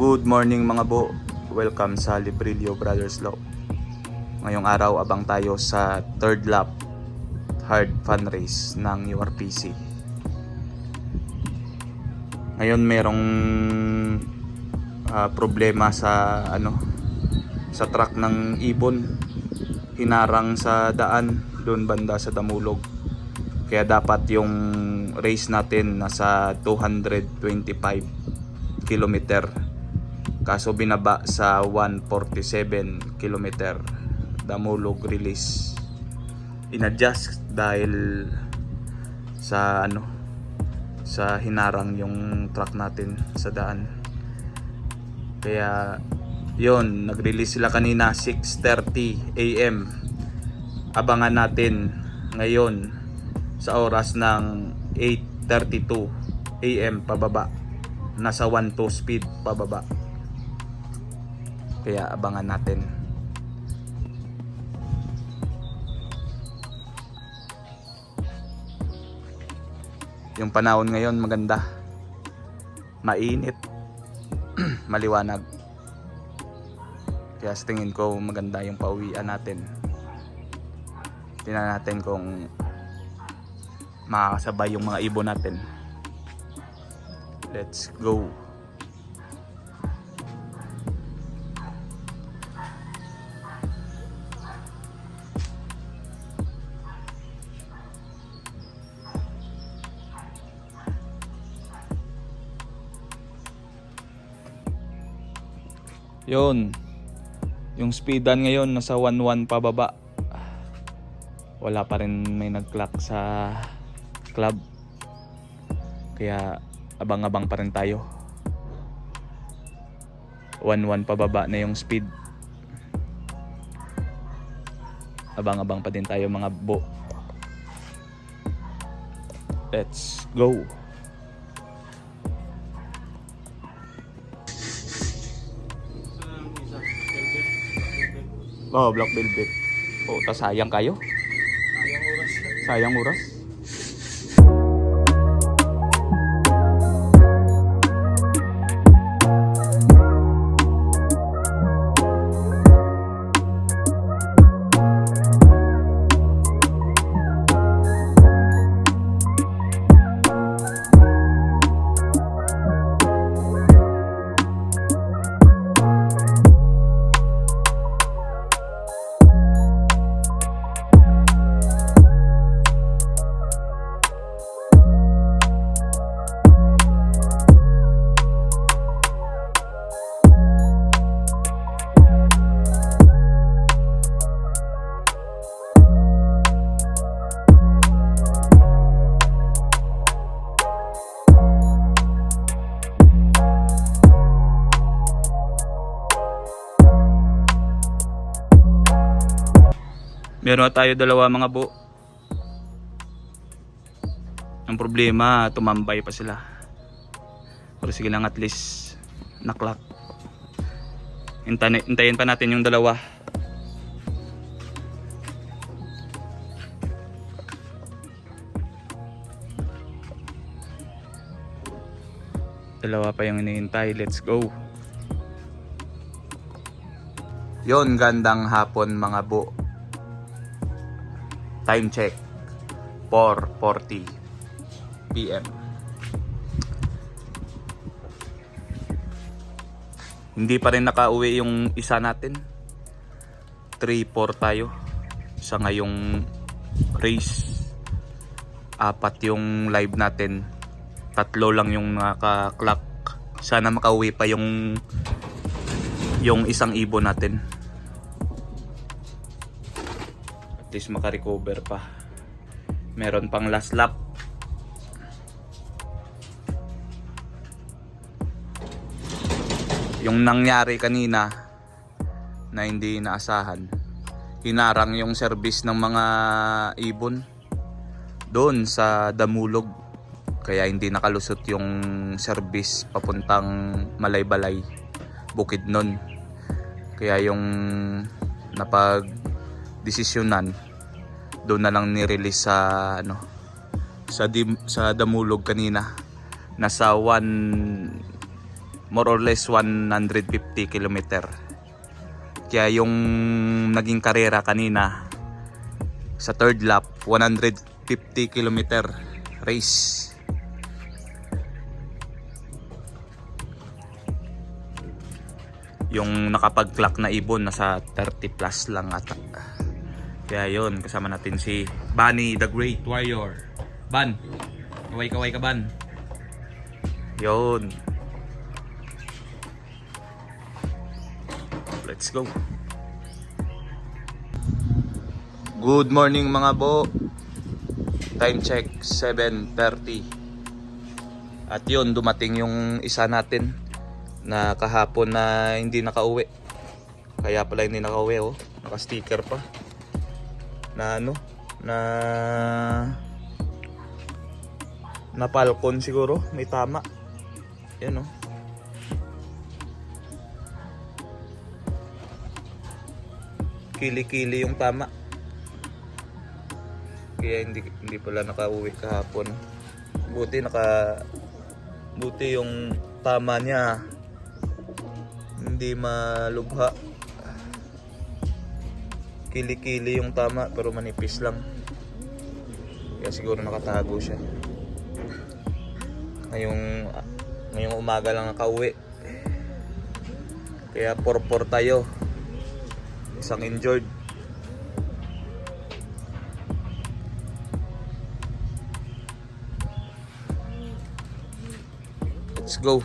Good morning mga bo. Welcome sa Librilio Brothers Law. Ngayong araw abang tayo sa third lap hard fun race ng URPC. Ngayon merong problema sa sa track ng ibon. Hinarang sa daan doon banda sa Damulog. Kaya dapat yung race natin nasa 225 kilometer. Kaso binaba sa 147 kilometer. Damulog release. Inadjust dahil sa sa hinarang yung truck natin sa daan. Kaya yon, nag-release sila kanina 6:30 AM. Abangan natin ngayon sa oras ng 8:32 AM pababa. Nasa 1.2 speed pababa. Kaya abangan natin. Yung panahon ngayon maganda. Mainit. Maliwanag. Kaya sa tingin ko maganda yung pauwian natin. Tingnan natin kung makakasabay yung mga ibon natin. Let's go. Yun. Yung speedan ngayon nasa 1.1 pababa. Wala pa rin may nag-clock sa club. Kaya abang-abang pa rin tayo. 1.1 pababa na yung speed. Abang-abang pa din tayo mga bo. Let's go. Oh, Black Velvet. Oh, sayang kayo. Sayang oras. Sayang oras. Meron tayo dalawa mga bo. Ang problema, tumambay pa sila. Pero sige lang, at least na-clock. Hintayin pa natin yung dalawa. Dalawa pa yung hinihintay. Let's go. Yon, gandang hapon mga bo. Time check 4:40 PM. Hindi pa rin nakauwi yung isa natin. 3-4 tayo sa ngayong race. 4 yung live natin. 3 lang yung naka-clock. Sana makauwi pa yung isang ibon natin. At least makarecover pa. Meron pang last lap. Yung nangyari kanina na hindi inaasahan, hinarang yung service ng mga ibon doon sa Damulog. Kaya hindi nakalusot yung service papuntang Malaybalay, Bukidnon. Kaya yung desisyonan doon na lang ni-release sa sa Damulog kanina. Nasa 1 more or less 150 kilometer. Kaya yung naging karera kanina sa third lap, 150 kilometer race. Yung nakapag-clock na ibon nasa 30 plus lang ata. Kaya yun, kasama natin si Bunny the Great Warrior. Ban, kaway-kaway ka Ban. Yun. Let's go. Good morning mga bo. Time check 7:30. At yun, dumating yung isa natin na kahapon na hindi nakauwi. Kaya pala hindi nakauwi, oh. Naka-sticker pa. Na ano? Na Falcon siguro, may tama. Yan, oh. Kili-kili yung tama. Kaya hindi pala nakauwi kahapon. Buti yung tama niya hindi malubha. Kili-kili yung tama pero manipis lang. Kaya siguro nakatago siya. Ngayong umaga lang nakauwi. Kaya 4-4 tayo. Isang injured. Let's go.